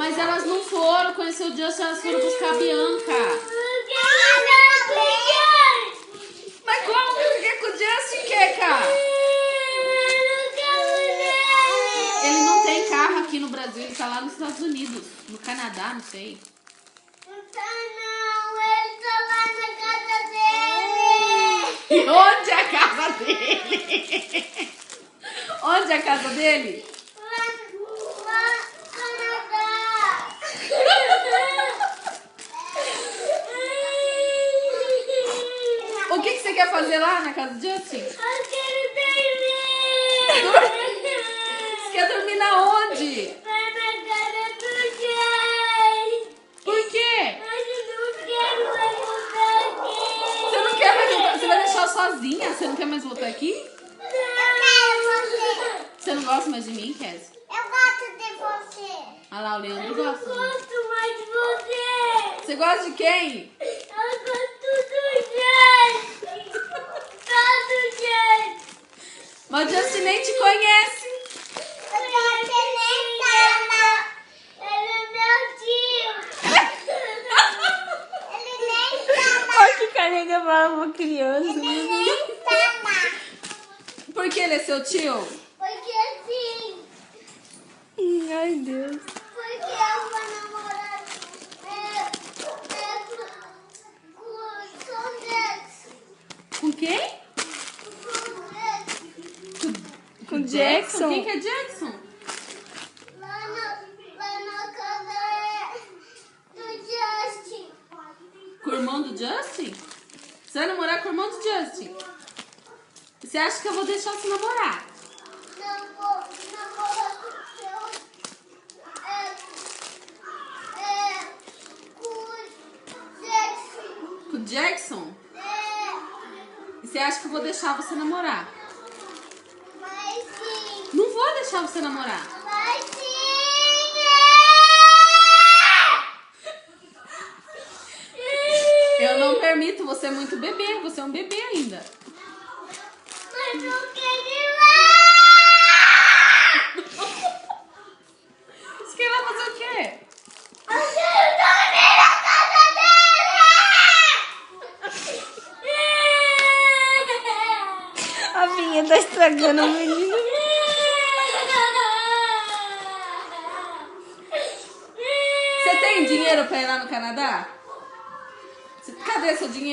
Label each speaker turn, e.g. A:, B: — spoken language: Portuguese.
A: Mas elas não foram conhecer o Justin, elas foram buscar a Bianca. Mas como que fiquei com o Justin, Keka? Ele não tem carro aqui no Brasil, ele tá lá nos Estados Unidos. No Canadá, não sei.
B: Não tá não, ele tá lá na casa dele.
A: E onde é a casa dele? Onde é a casa dele?
B: Lá no Canadá.
A: O que você quer fazer lá na casa do Justin?
B: Eu quero dormir.
A: Você quer dormir na onde?
B: Vai na casa do Jay.
A: Por quê?
B: Mas eu não quero mais voltar aqui.
A: Você não quer mais voltar? Você vai deixar eu sozinha? Você não quer mais voltar aqui?
B: Eu quero você.
A: Você não gosta mais de mim, Kes?
B: Eu gosto de você.
A: Olha lá, o Leandro
B: Eu
A: gosta.
B: não gosto mais de você.
A: Você gosta de quem?
B: Eu gosto do Jay. Gosto do Jay.
A: Mas o Justin nem te conhece.
B: O Jay nem fala. Ele é meu tio. Ele nem fala.
C: Olha que carrega para uma criança.
B: Ele nem fala.
A: Por que ele é seu tio?
B: Porque sim.
C: Ai, Deus.
B: Porque eu vou namorar com o Jackson.
A: Com quem?
C: Com o Jackson.
A: Quem que é Jackson?
B: Lá na casa do Justin.
A: Com o irmão do Justin? Você vai namorar com o irmão do Justin? Você acha que eu vou deixar você namorar?
B: Não vou namorar com o seu. Com o Jackson.
A: Com o Jackson? E você acha que eu vou deixar você namorar?
B: Mas sim.
A: Não vou deixar você namorar.
B: Mas sim.
A: Eu não permito, você é muito bebê. Você é um bebê ainda.
B: Mas eu quero ir lá.
A: Você quer ir lá fazer o quê?
B: Eu quero dormir na casa dele.
C: A Vinha tá estragando o menino.
A: Você tem dinheiro pra ir lá no Canadá? Cadê seu dinheiro?